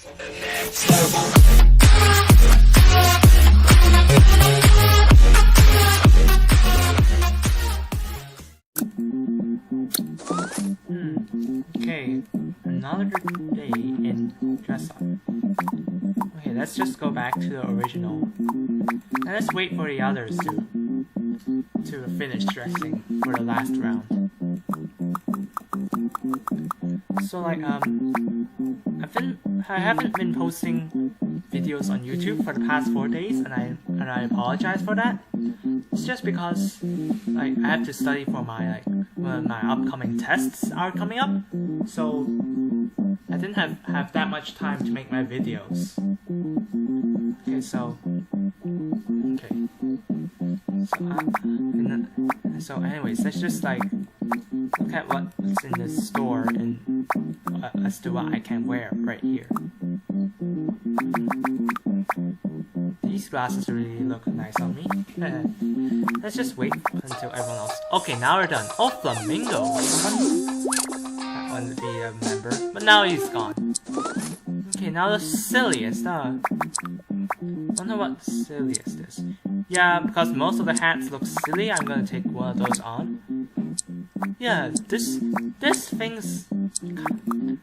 Okay, another day in dress up. Okay, let's just go back to the original. And let's wait for the others to finish dressing for the last round. So like I haven't been posting videos on YouTube for the past 4 days, and I apologize for that. It's just because like I have to study for my my upcoming tests are coming up, so I didn't have that much time to make my videos. Okay, so so anyways, let's just like look at what's in the store and as to what I can wear right here. These glasses really look nice on me. Let's just wait until everyone else. Okay, now we're done. Oh, Flamingo! That wanted to be a member, but now he's gone. Okay, now the silliest, huh? Wonder what the silliest is. Yeah, because most of the hats look silly, I'm gonna take one of those on. Yeah, this thing's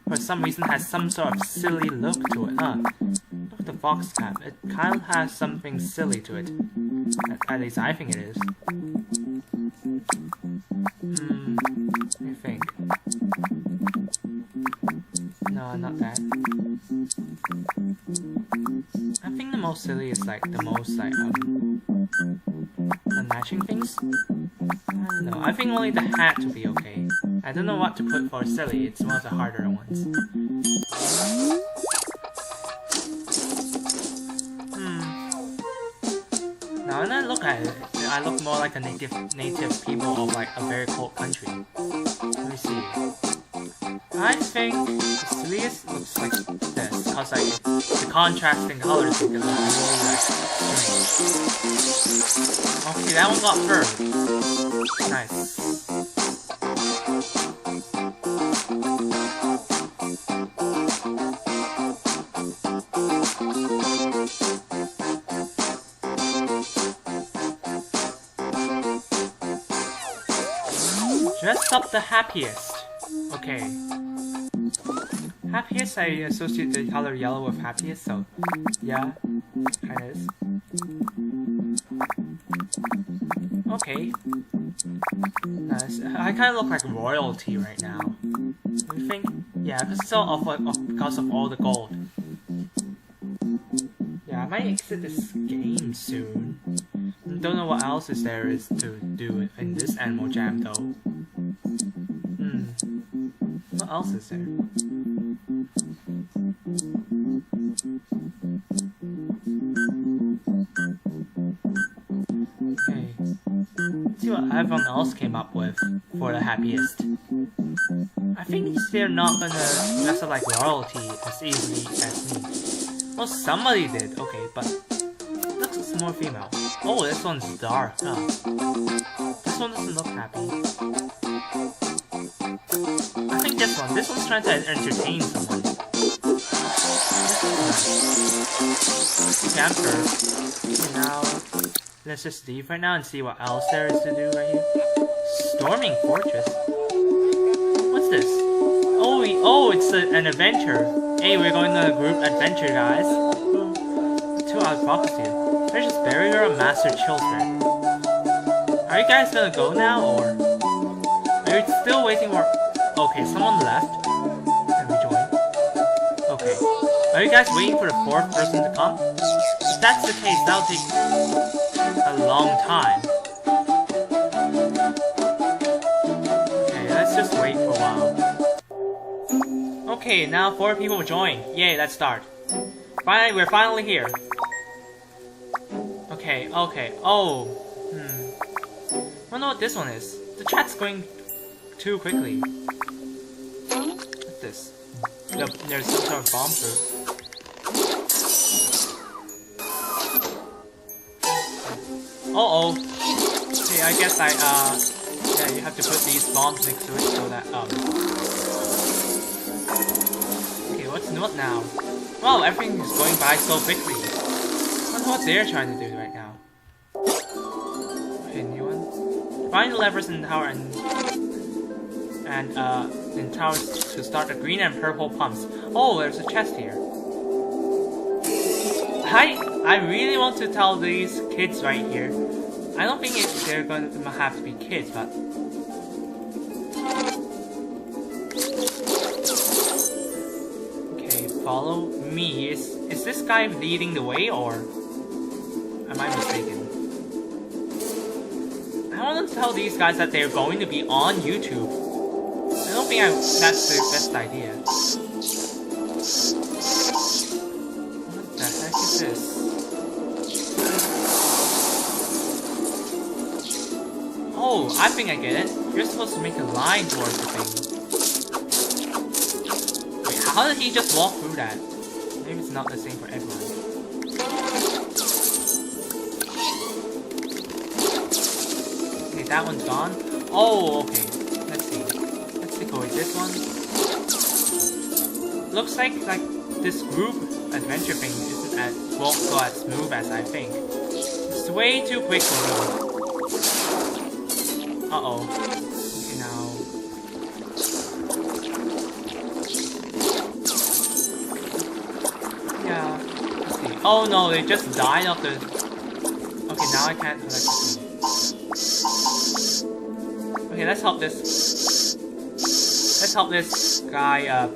for some reason has some sort of silly look to it, huh? Look at the fox cap. It kind of has something silly to it. At least I think it is. Let me think. No, not that. I think the most silly is like the most like the matching things. I don't know. I think only the hat will be okay. I don't know what to put for silly. It's one of the harder ones. Now when I look at it, I look more like a native people of like a very cold country. Let me see. I think the silliest looks like this, because like the contrasting colors make it look really like strange. Okay, that one got fur. Nice. Dress up the happiest. Okay. Happiest, I associate the color yellow with happiest, so yeah, kinda is. Okay. Nice. I kinda look like royalty right now. You think? Yeah, because of all the gold. Yeah, I might exit this game soon. Don't know what else there is to do in this Animal Jam though. What else is there? Okay. Let's see what everyone else came up with for the happiest. I think they're not gonna dress up like royalty as easily as me. Well, somebody did, okay, but looks it's more female. Oh, this one's dark, huh? This one doesn't look happy. I think this one's trying to entertain someone. Okay, I'm first. Okay, now, let's just leave right now and see what else there is to do right here. Storming Fortress? What's this? Oh, it's an adventure. Hey, we're going on a group adventure, guys. 2 hours focus here. Precious Barrier of Master Children. Are you guys gonna go now, or are you still waiting for... Okay, someone left. Can we join? Okay. Are you guys waiting for the 4th person to come? If that's the case, that'll take a long time. Okay, let's just wait for a while. Okay, now 4 people join. Yay, let's start. Finally, we're finally here. Okay. Oh. Wonder what this one is. The chat's going too quickly. What's this? There's some sort of bomb proof. Uh-oh. Okay, I guess yeah, you have to put these bombs next to it so that, okay, what now? Wow, everything is going by so quickly. I wonder what they're trying to do right now. Okay, new one. Find the levers in the tower and in towers to start the green and purple pumps. Oh, there's a chest here. I really want to tell these kids right here. I don't think they're going to have to be kids, but okay, follow me. Is this guy leading the way, or am I mistaken? I want to tell these guys that they're going to be on YouTube. I don't think that's the best idea. What the heck is this? Oh, I think I get it. You're supposed to make a line towards the thing. Wait, how did he just walk through that? Maybe it's not the same for everyone. Okay, that one's gone. Oh, okay. Let's see. Let's take away this one. Looks like this group adventure thing won't go as smooth as I think. It's way too quick for me. Uh-oh. Okay, now. Yeah. Let's see. Oh no, they just died of the... Okay, now I can't collect the key. Okay, let's help this... Let's help this guy,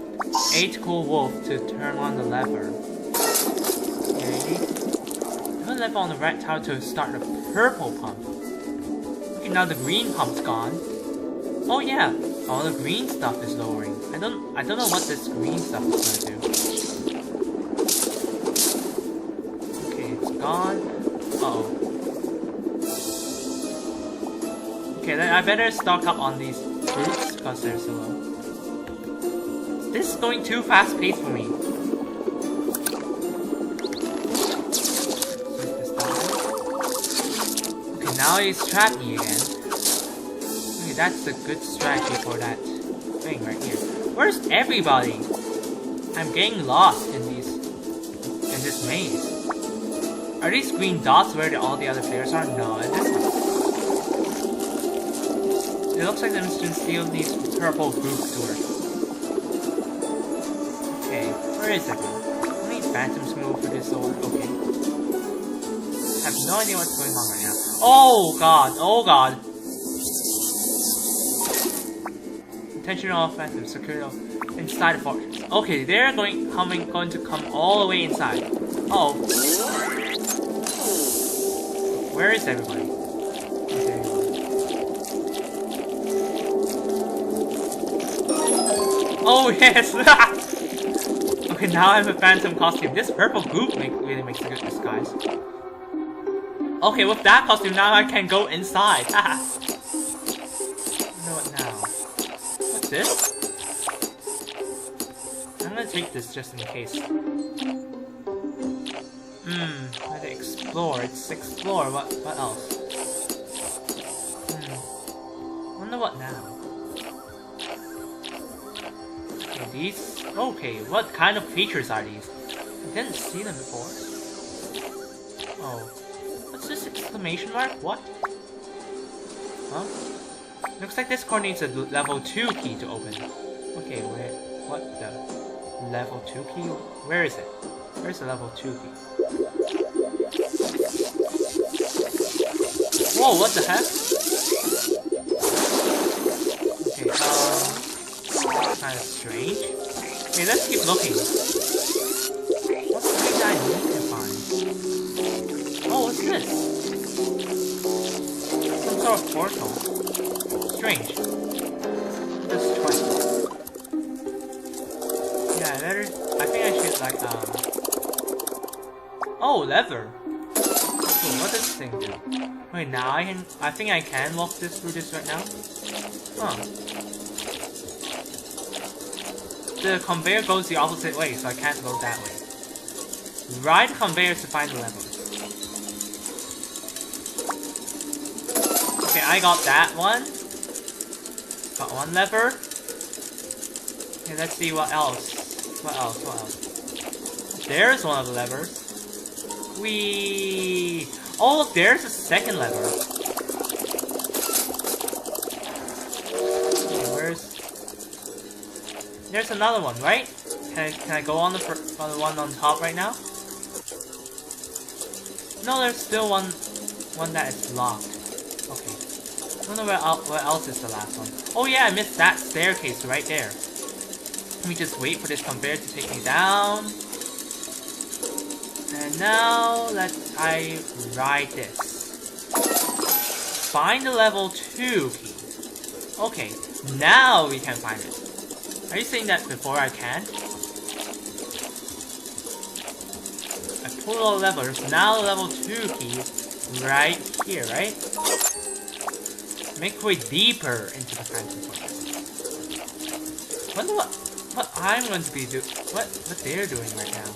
8 Cool Wolf to turn on the lever. Okay. Turn the lever on the red tower to start the purple pump. Okay, now the green pump's gone. Oh yeah, all the green stuff is lowering. I don't know what this green stuff is gonna do. Okay, it's gone. Uh-oh. Okay, then I better stock up on these fruits because they're so low. This is going too fast paced for me. Okay, now he's trapped me again. Okay, that's a good strategy for that thing right here. Where's everybody? I'm getting lost in this maze. Are these green dots where all the other players are? No, it isn't. It looks like the Mr. Steel needs purple group doors. Okay, where is everyone? How many phantoms move for this one? Okay. I have no idea what's going on right now. Oh god, oh god. Intentional offensive, secure inside the fortress. Okay, they're going to come all the way inside. Oh. Where is everybody? Okay. Oh yes! Okay, now I have a phantom costume. This purple goop really makes a good disguise. Okay, with that costume now I can go inside. You know what now? What's this? I'm gonna take this just in case. Let it explore. It's explore. What else? Wonder what now? Okay, these. Okay, what kind of creatures are these? I didn't see them before. Oh, what's this exclamation mark? What? Huh? Looks like this core needs a level 2 key to open. Okay, where? What the? Level 2 key? Where is it? Where's the level 2 key? Whoa, what the heck? Okay, that's kind of strange. Okay, let's keep looking. What's the thing I need to find? Oh, what's this? Some sort of portal. Strange. Just twice. Yeah, I think I should like oh, lever. Cool, what does this thing do? Wait, now I think I can walk through this right now? Huh. The conveyor goes the opposite way, so I can't go that way. Ride the conveyor to find the lever. Okay, I got that one. Got one lever. Okay, let's see what else. What else? There's one of the levers. Whee! Oh, look, there's a second lever. Okay, where's... There's another one, right? Can I go on the one on top right now? No, there's still one that is locked. Okay. I don't know where else is the last one. Oh yeah, I missed that staircase right there. Let me just wait for this conveyor to take me down. And now, I ride this. Find the level 2 key. Okay, now we can find it. Are you saying that before I can? I pulled all the levers, now the level 2 key is right here, right? Make way deeper into the Phantom Fortress. Wonder what I'm going to be doing, what they're doing right now.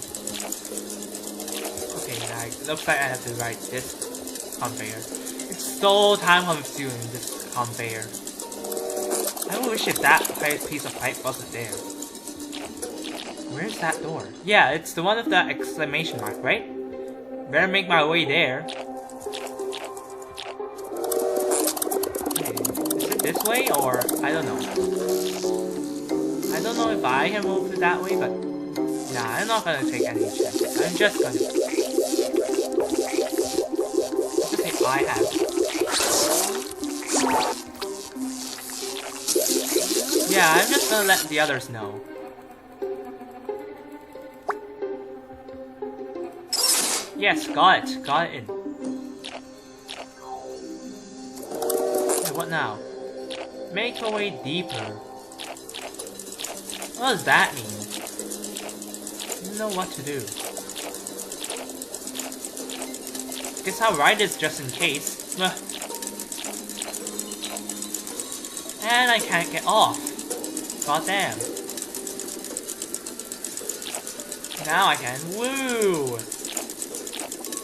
Okay, now it looks like I have to ride this conveyor. It's so time consuming, this conveyor. I wish if that piece of pipe wasn't there. Where's that door? Yeah, it's the one with the exclamation mark, right? Better make my way there. Okay, is it this way or I don't know. I don't know if I can move it that way, but nah, I'm not gonna take any chances. I'm just gonna say I have. Yeah, I'm just gonna let the others know. Yes, got it in. Okay, what now? Make your way deeper. What does that mean? I don't know what to do. Guess I'll ride this just in case. And I can't get off. God damn. Now I can. Woo!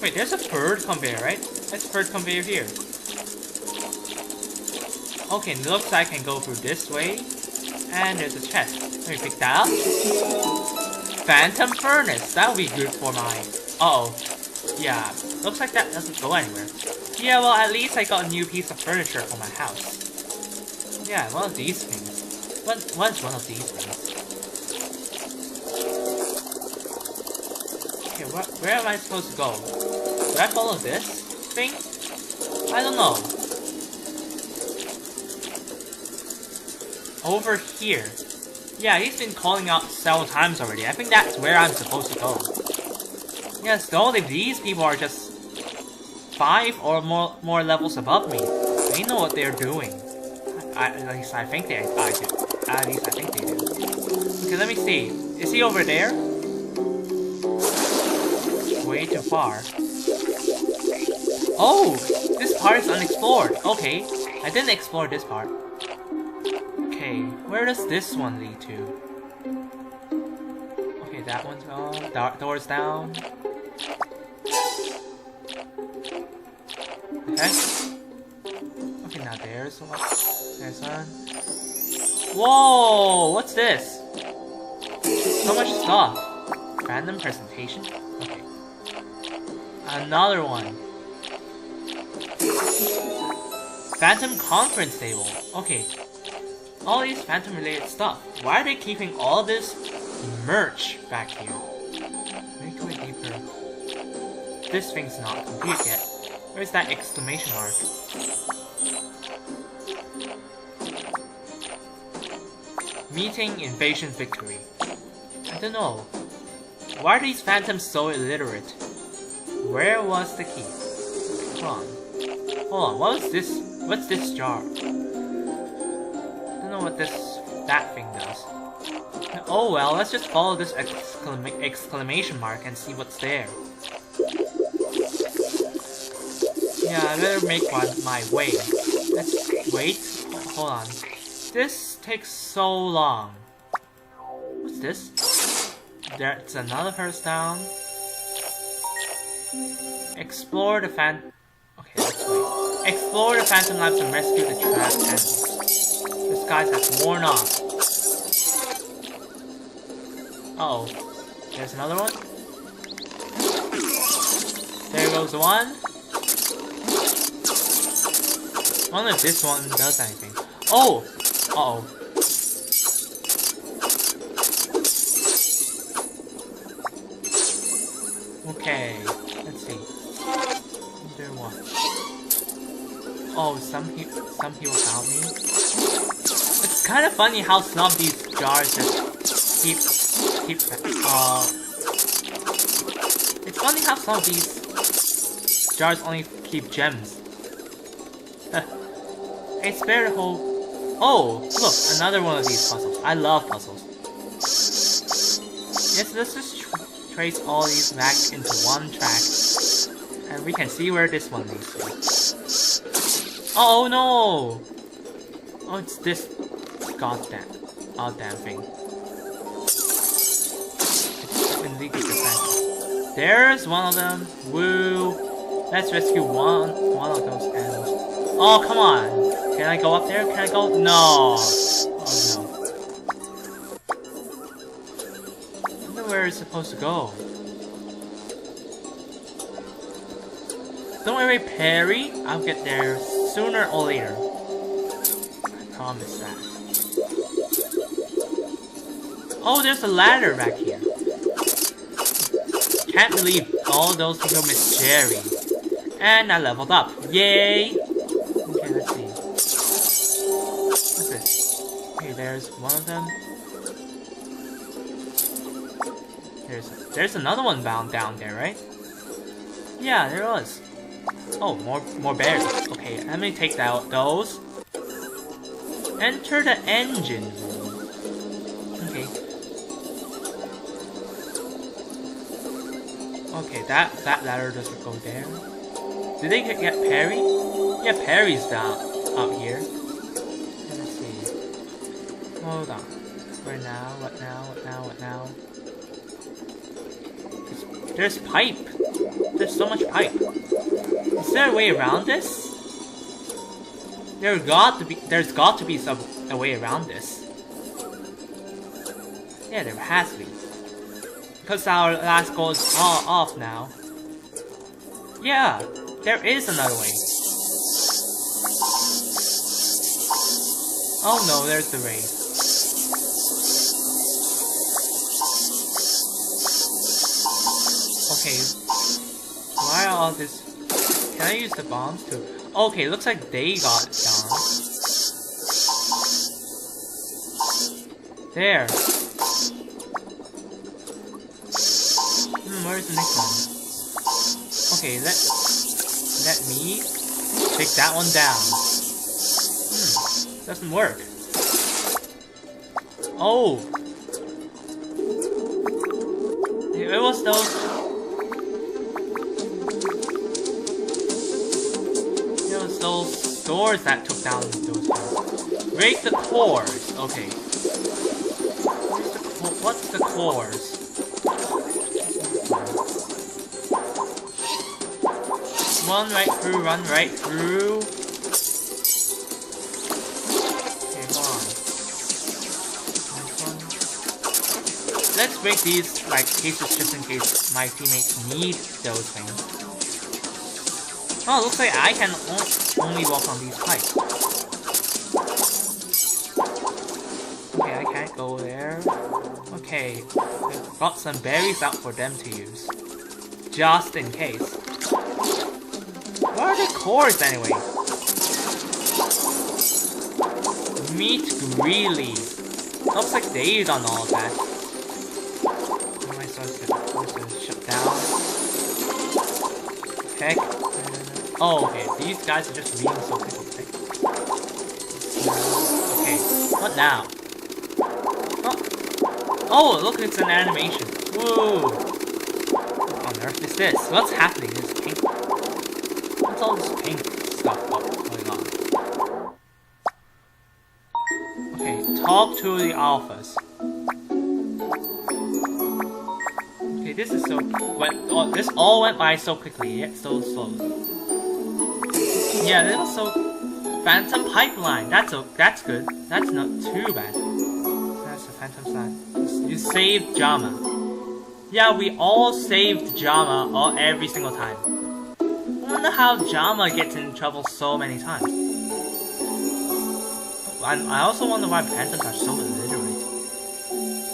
Wait, there's a third conveyor, right? There's a third conveyor here. Okay, looks like I can go through this way. And there's a chest. Let me pick that up. Phantom Furnace. That would be good for my... Uh-oh. Yeah, looks like that doesn't go anywhere. Yeah, well, at least I got a new piece of furniture for my house. Yeah, one of these things. What's one of these things? Okay, where am I supposed to go? Do I follow this thing? I don't know. Over here. Yeah, he's been calling out several times already. I think that's where I'm supposed to go. Yes, though if these people are just 5 or more levels above me, they know what they're doing. At least I think they do. At least I think they do. Okay, let me see. Is he over there? Way too far. Oh! This part is unexplored. Okay, I didn't explore this part. Okay, where does this one lead to? Okay, that one's gone. Door's down. Okay. Okay, now there's one. There's one. Whoa! What's this? So much stuff. Random presentation? Okay. Another one. Phantom conference table. Okay. All these Phantom related stuff. Why are they keeping all this merch back here? Make your way deeper. This thing's not complete yet. Where's that exclamation mark? Meeting Invasion Victory. I don't know. Why are these Phantoms so illiterate? Where was the key? Hold on. Hold on, what's this jar? I don't know what that thing does. Oh well, let's just follow this exclamation mark and see what's there. Yeah, I better make my way. Let's wait. Hold on. This takes so long. What's this? There's another person down. Explore the Okay, let's wait. Explore the Phantom Labs and rescue the trapped animals. This guy has worn off. Uh-oh. There's another one? There goes one. I wonder if this one does anything. Oh! Uh-oh. Okay, let's see. There one. Oh, some people found me. It's kind of funny how some of these jars just keep it's funny how some of these jars only keep gems. It's better to hold. Oh, look, another one of these puzzles. I love puzzles. Yes, let's just trace all these back into one track, and we can see where this one leads to. Oh no! Oh, it's this goddamn thing. It's in legal defense. There's one of them. Woo! Let's rescue one of those animals. Oh, come on! Can I go up there? Can I go? No! Oh no. I wonder where it's supposed to go. Don't worry, Perry. I'll get there sooner or later. I promise that. Oh, there's a ladder back here. Can't believe all those people miss Jerry. And I leveled up. Yay! Okay, let's see. What's this? Okay, there's one of them. There's another one bound down there, right? Yeah, there was. Oh, more bears. Okay, let me take out those. Enter the engine room. Okay. Okay, that ladder doesn't go there. Did they get Perry? Yeah, Perry's down up here. Let's see. Hold on. Where now? What now? What now? What now? There's pipe. There's so much pipe. Is there a way around this? There's got to be a way around this. Yeah, there has to be. Because our last goal is all off now. Yeah, there is another way. Oh no, there's the raid. Okay, why are all this? Can I use the bombs too? Okay, looks like they got down. There. Where's the next one? Okay, let me take that one down. Doesn't work. Oh! It was those... It was those doors that took down those guys. Break the cores. Okay. What's the cores? Run right through, run right through. Okay, hold on. Next one. Let's break these like cases just in case my teammates need those things. Oh, looks like I can only walk on these pipes. Okay, I can't go there. Okay, I've got some berries out for them to use. Just in case. What are the cores anyway? Meat greely. Looks like they've done all of that. What am I supposed to shut down? Heck. Oh, okay. These guys are just being so quick. Okay. What now? Oh, look, it's an animation. Whoa. What on earth is this? What's happening? This pink. What's all this pink stuff going on? Okay, talk to the alphas. Okay, this is so... this all went by so quickly, yet so slowly. Yeah, this was so... Phantom Pipeline, that's good. That's not too bad. That's a Phantom Slide. You saved Jama. Yeah, we all saved Jama every single time. don't know how Jama gets in trouble so many times. I also wonder why phantoms are so illiterate.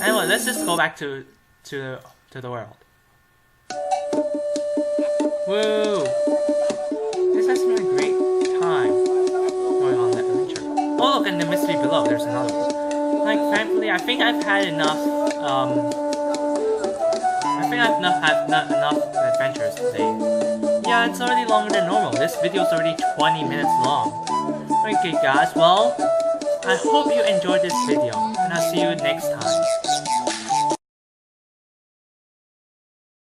Anyway, let's just go back to the world. Woo! This has been a great time going on that adventure. Oh look, and the mystery below, there's another one. Like, thankfully, I think I've had enough, enough adventures today. Yeah, it's already longer than normal. This video is already 20 minutes long. Okay guys, well, I hope you enjoyed this video, and I'll see you next time.